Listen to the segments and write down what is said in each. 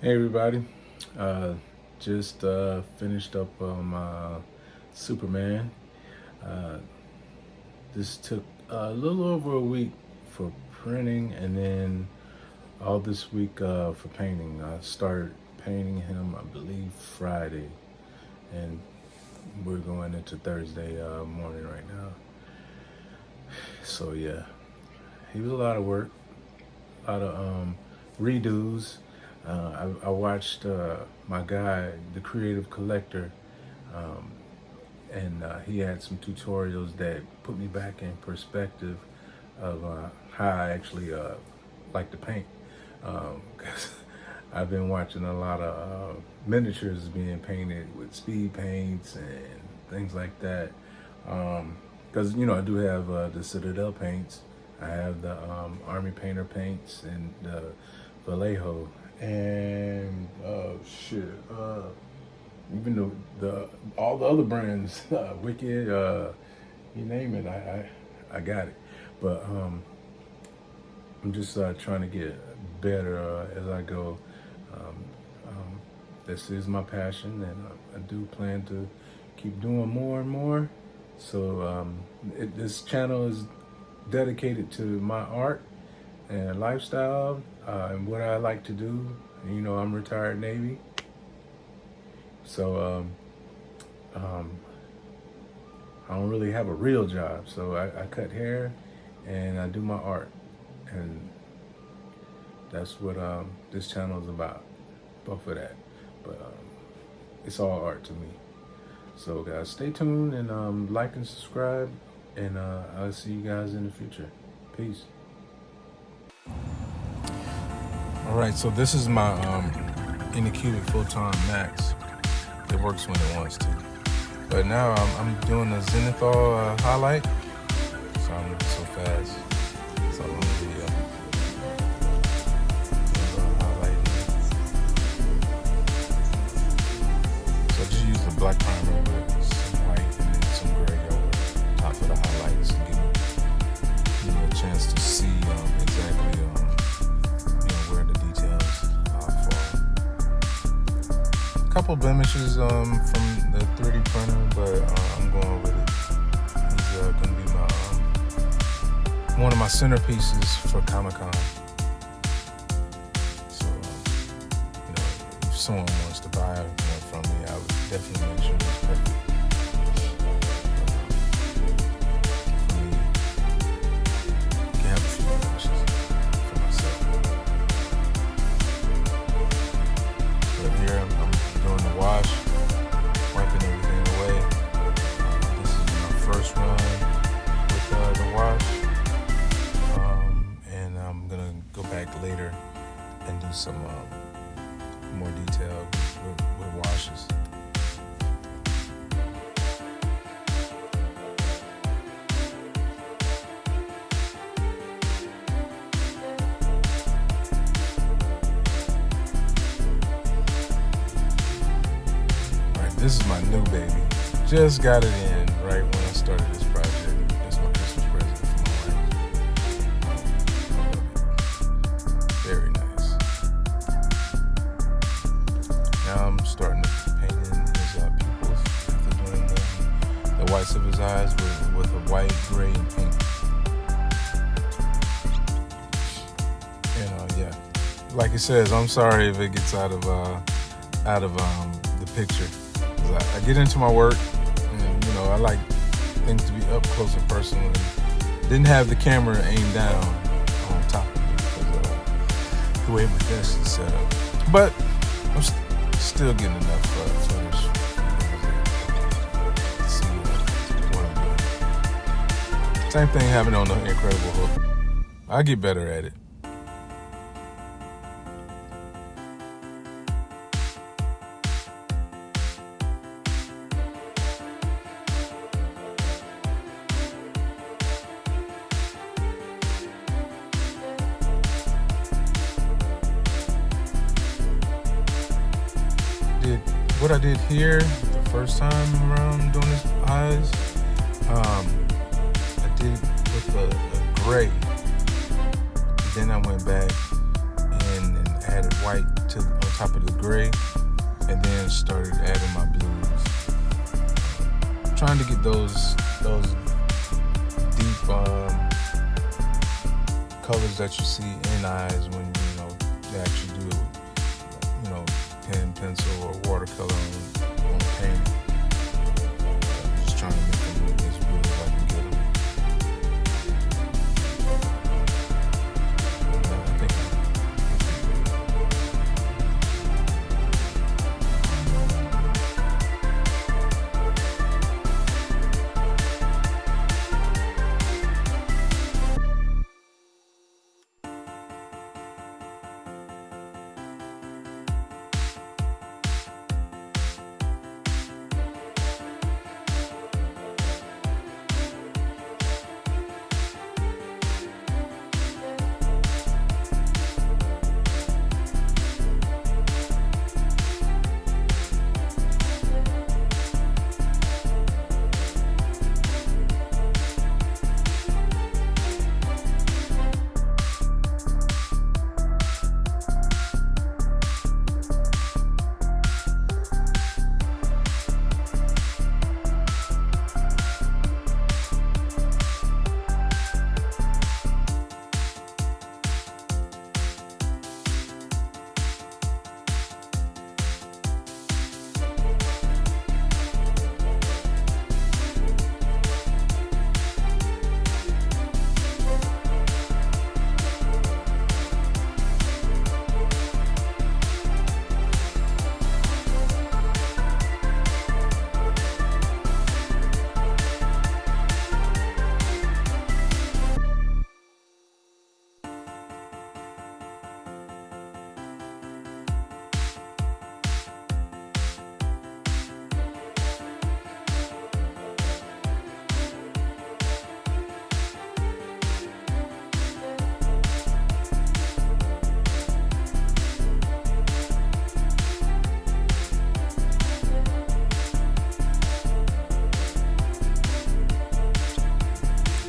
Hey everybody, just finished up my Superman. Uh, this took a little over a week for printing and then all this week for painting. I started painting him, I believe, Friday, and we're going into Thursday morning right now. So yeah, he was a lot of work, a lot of redos. I watched my guy, the Creative Collector, um, and he had some tutorials that put me back in perspective of how I actually like to paint. Because I've been watching a lot of miniatures being painted with speed paints and things like that. Because I do have the Citadel paints. I have the Army Painter paints and the Vallejo and even the all the other brands, Wicked, you name it, I got it. But I'm just trying to get better as I go. Um, this is my passion, and I do plan to keep doing more and more. So this channel is dedicated to my art and lifestyle and what I like to do. I'm retired Navy, so I don't really have a real job. So I cut hair and I do my art, and that's what this channel is about. Both of that, but it's all art to me. So guys, stay tuned and like and subscribe, and I'll see you guys in the future. Peace. All right, so this is my Anycubic Photon Max. It works when it wants to. But now I'm doing a zenithal highlight. So I'm moving so fast. It's all on the video. So I just use the black primer with some white and then some gray over top of the highlights to give me a chance to see exactly where the details fall. A couple blemishes from the 3D printer, but I'm going with it. He's going to be one of my centerpieces for Comic-Con. So, if someone wants to buy one from me, I would definitely make sure it's perfect. For me, I can have a few blemishes for myself. But here I'm doing the wash, wiping everything away. This is my first run with the wash. And I'm gonna go back later and do some more detail with washes. This is my new baby. Just got it in right when I started this project. It's my Christmas present for my wife. Very nice. Now I'm starting to paint in his pupils after doing the whites of his eyes with a white, gray, and pink. Yeah. Like it says, I'm sorry if it gets out of the picture. I get into my work, and I like things to be up close and personal. And didn't have the camera aimed down on top of me because the way my desk is set up. But I'm still getting enough footage to see what I'm doing. Same thing happened on the Incredible Hulk. I get better at it. What I did here the first time around doing his eyes, I did with a gray. Then I went back in and added white on top of the gray, and then started adding my blues. Trying to get those deep colors that you see in eyes when you actually do it with, pen, pencil, or watercolor on a painting. Just trying to make them look as real as I can get them.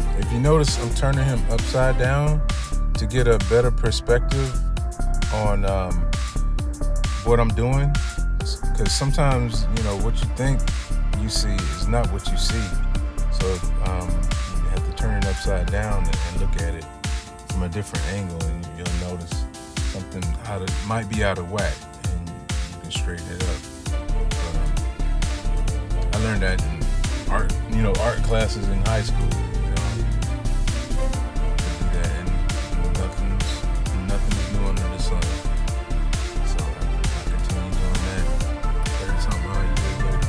I think you notice I'm turning him upside down to get a better perspective on what I'm doing, because sometimes what you think you see is not what you see, so you have to turn it upside down and look at it from a different angle, and you'll notice something might be out of whack, and you can straighten it up. But I learned that in art classes in high school. Nothing's new under the sun. So I continue doing that 30-something odd years later.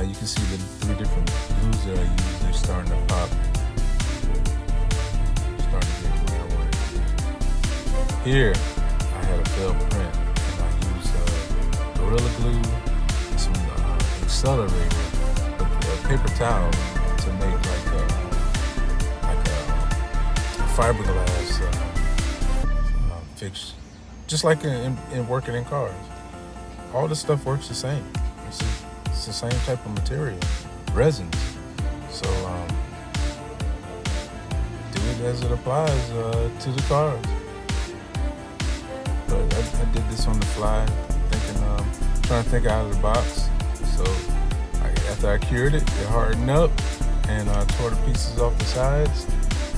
You can see the 3 different glues that I use. They're starting to pop. Starting to get where I want it. Here, I had a failed print, and I used Gorilla Glue, and some accelerator, a paper towel to make like a fiberglass fix, just like in working in cars. All this stuff works the same. It's the same type of material, resins. So do it as it applies to the cars. But I did this on the fly, trying to think out of the box. So after I cured it, it hardened up, and I tore the pieces off the sides.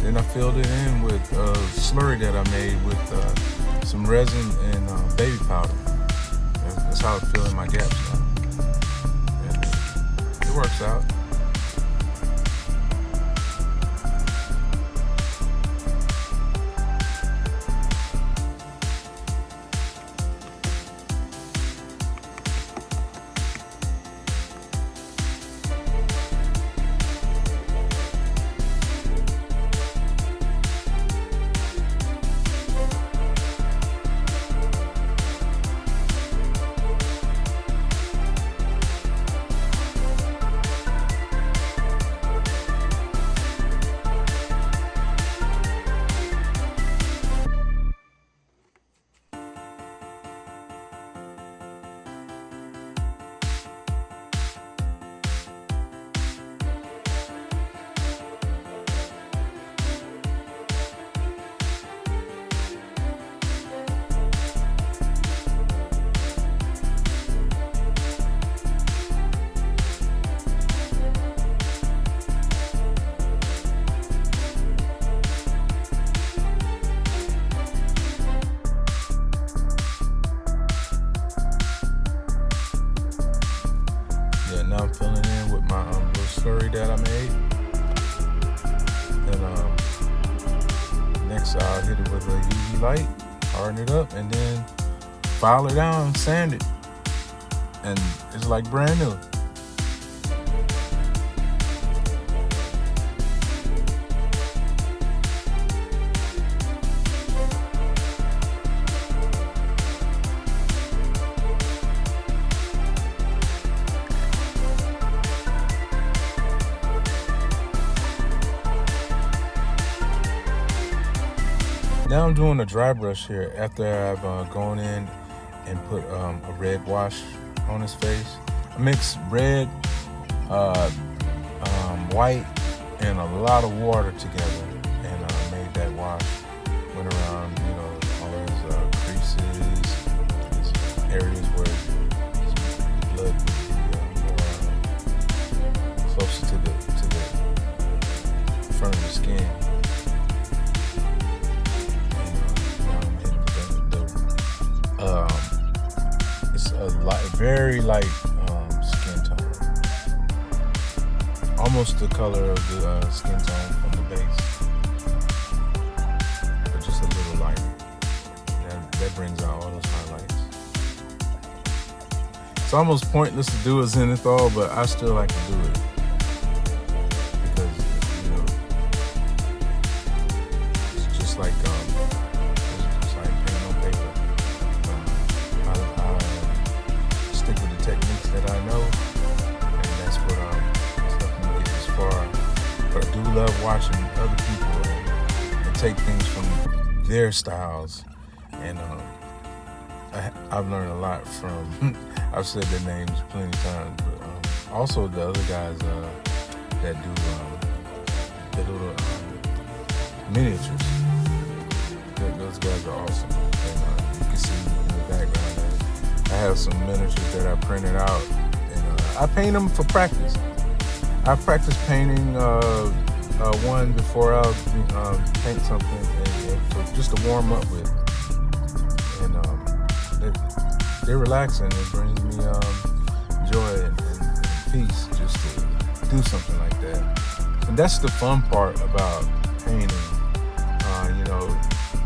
Then I filled it in with slurry that I made with some resin and baby powder. That's how I fill in my gaps now. And it works out. Now I'm filling in with my little slurry that I made, and next I'll hit it with a UV light, harden it up, and then file it down, sand it, and it's like brand new. Now I'm doing a dry brush here after I've gone in and put a red wash on his face. I mixed red, white, and a lot of water together, and made that wash. Went around, all his creases, his areas where his blood would be closer to the front of the skin. It's a very light skin tone, almost the color of the skin tone from the base, but just a little lighter. That brings out all those highlights. It's almost pointless to do a zenithal, but I still like to do it because it's just like techniques that I know, and that's what helping me get this far. But I do love watching other people and take things from their styles, and I've learned a lot from. I've said their names plenty of times, but also the other guys that do the little miniatures. Those guys are awesome, and you can see in the background there. I have some miniatures that I printed out, and I paint them for practice. I practice painting one before I'll paint something, and for just to warm up with. And they're relaxing. It brings me joy and peace just to do something like that. And that's the fun part about painting.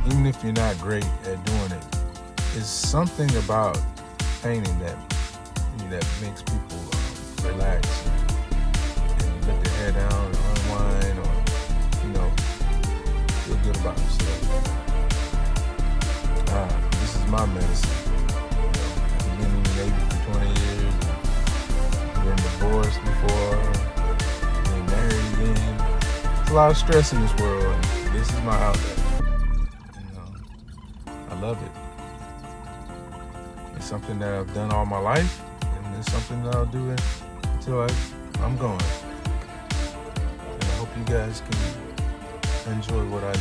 Even if you're not great at doing it, it's something about painting that makes people relax head down or unwind or, feel good about yourself. This is my medicine. I've been in the Navy for 20 years, been divorced before, been married again. There's a lot of stress in this world, and this is my outlet. I love it. It's something that I've done all my life, and it's something that I'll do until I'm gone. And I hope you guys can enjoy what I do.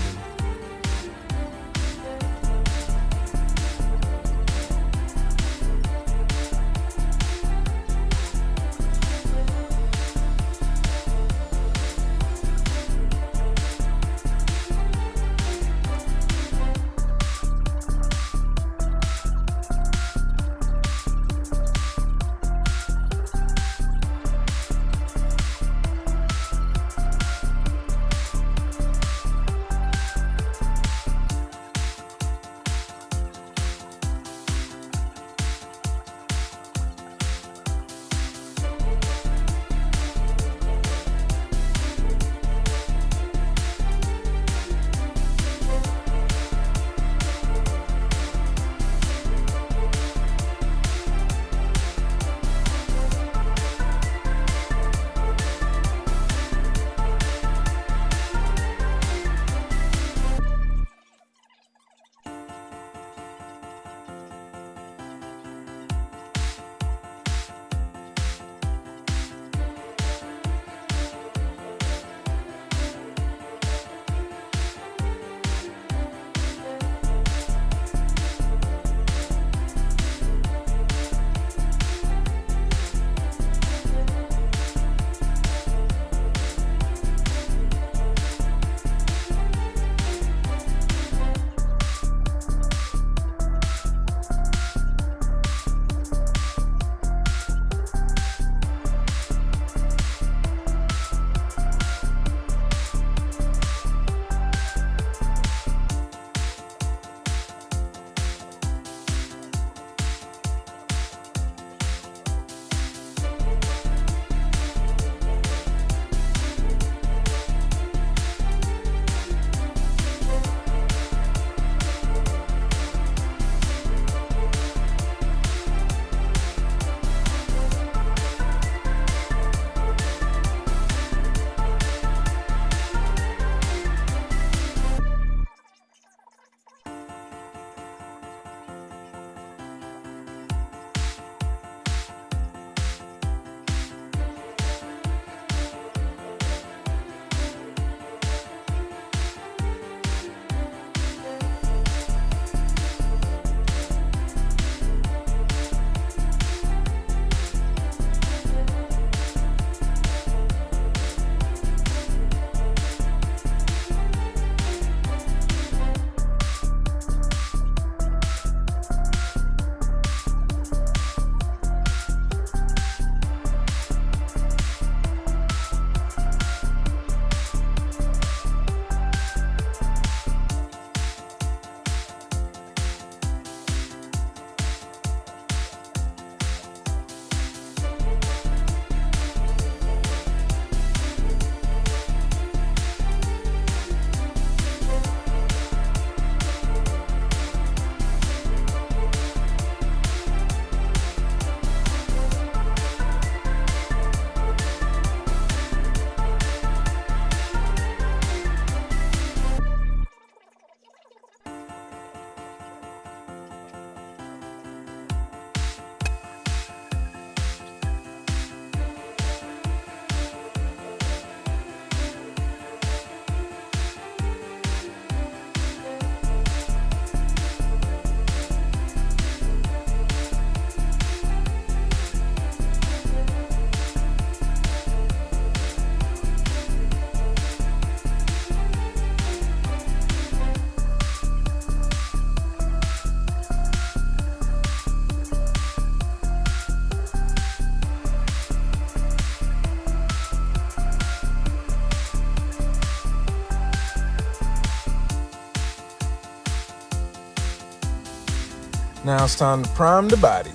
Now it's time to prime the body.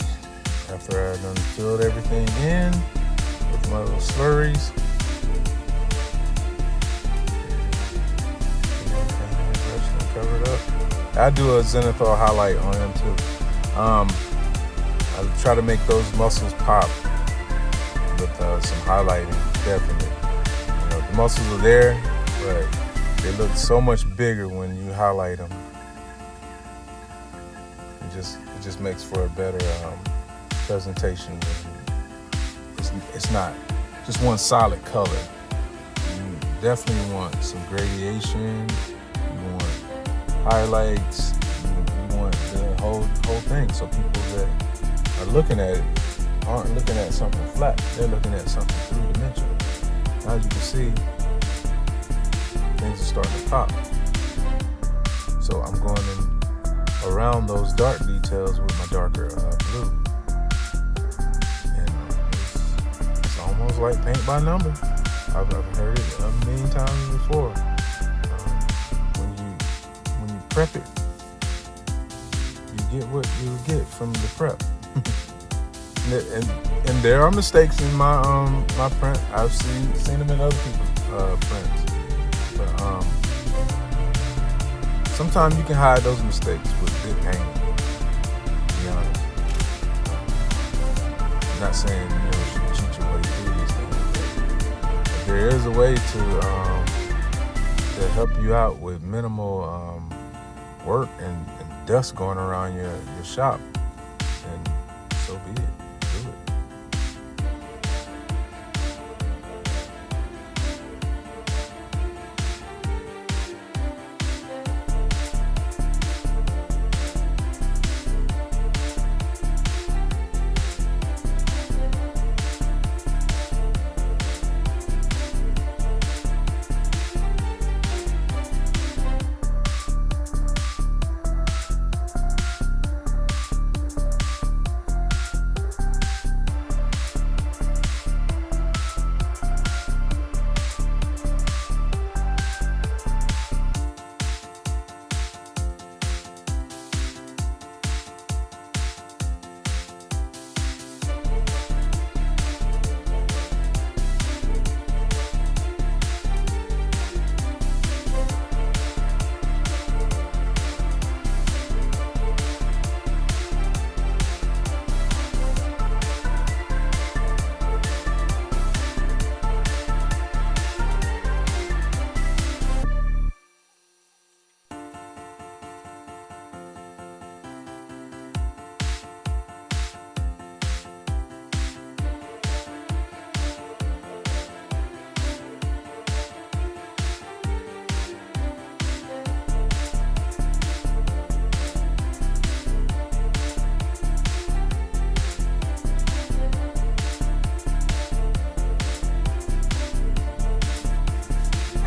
After I've done filled everything in with my little slurries, I do a zenithal highlight on them too. I try to make those muscles pop with some highlighting, definitely. The muscles are there, but they look so much bigger when you highlight them. It just makes for a better presentation. It's not just one solid color. You definitely want some gradation. You want highlights. You want the whole thing. So people that are looking at it aren't looking at something flat. They're looking at something three-dimensional. As you can see, things are starting to pop. So I'm going in around those dark details with my darker blue. And it's almost like paint by number. I've heard it a million times before. When you prep it, you get what you get from the prep. And there are mistakes in my my print. I've seen them in other people's prints. But sometimes you can hide those mistakes with good painting. To be honest, I'm not saying you should cheat your way through these things. But there is a way to help you out with minimal work and dust going around your shop. And so be it. Do it.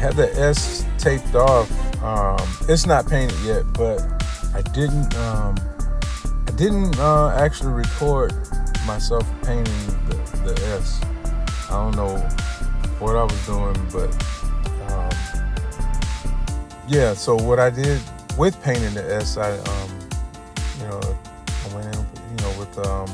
Have the S taped off. It's not painted yet, but I didn't actually record myself painting the S. I don't know what I was doing, but yeah. So what I did with painting the S, I went in, with the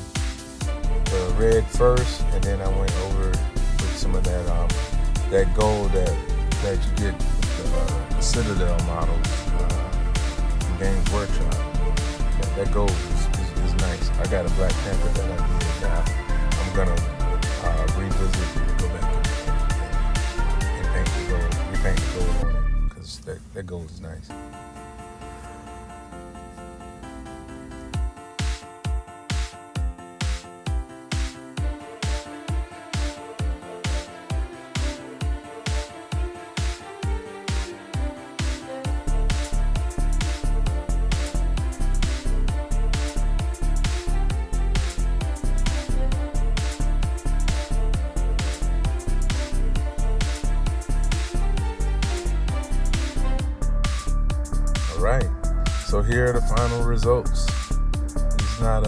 red first, and then I went over with some of that gold that you get with the Citadel models from Games Workshop. That gold is nice. I got a Black Panther that I did that I'm gonna revisit, go back and repaint the gold on it, because that gold is nice. Right. So here are the final results. It's not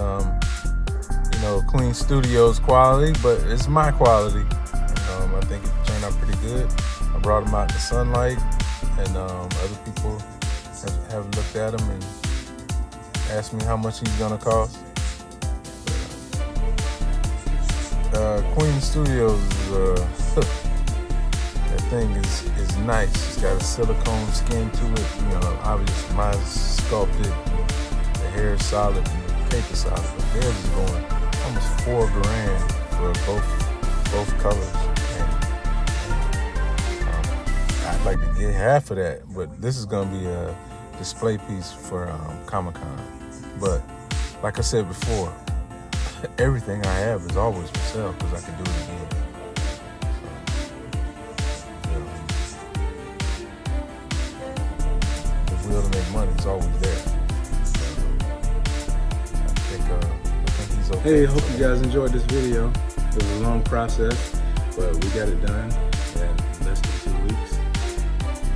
Clean Studios quality, but it's my quality. I think it turned out pretty good. I brought them out in the sunlight, and other people have looked at them and asked me how much he's gonna cost. Clean Studios is at thing is nice. It's got a silicone skin to it. You know, obviously mine's sculpted. The hair is solid and the paper solid. But theirs is going almost $4,000 for both colors. I'd like to get half of that, but this is gonna be a display piece for Comic-Con. But like I said before, everything I have is always for sale because I can do it again. The will to make money is always there. I think he's okay. Hey, hope you guys enjoyed this video. It was a long process, but we got it done in less than 2 weeks.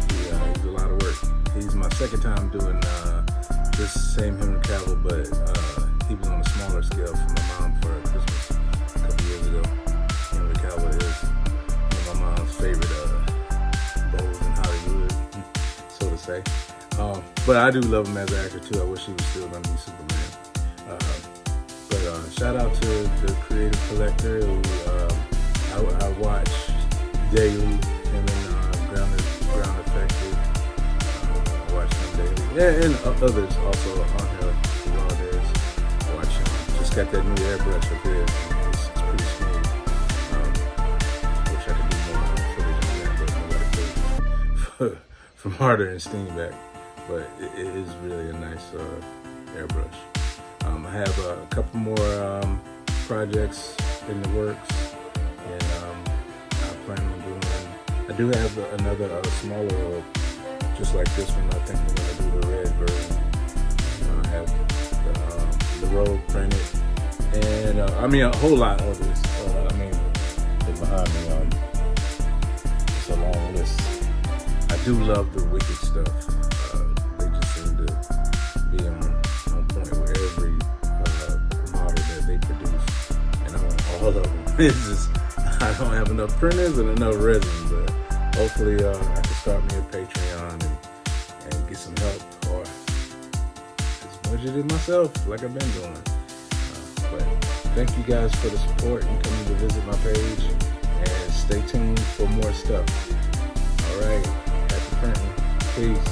It was a lot of work. He's my second time doing this same Henry Cavill, but he was on a smaller scale for my mom for Christmas a couple years ago. Henry Cavill is one of my mom's favorite roles in Hollywood, so to say. But I do love him as an actor too. I wish he was still going to be Superman. But shout out to the creative collector who I watch daily. Him and Ground Effective. I watch him daily. Yeah, and others also on here. Watch him. Just got that new airbrush of his. It's pretty smooth. Wish I could do more footage on that, but nobody could. From Harder and Steamback. But it is really a nice airbrush. I have a couple more projects in the works, and I plan on doing. I do have another smaller, just like this one. I think we're gonna do the red version. I have the road printed, and I mean a whole lot of this. They're behind me. It's a long list. I do love the Wicked stuff. They just seem to be on point with every model that they produce, and I want all of them. It's just I don't have enough printers and enough resin, but hopefully I can start me a Patreon and get some help, or just budget it myself like I've been doing. But thank you guys for the support and coming to visit my page, and stay tuned for more stuff. All right, happy printing. Peace.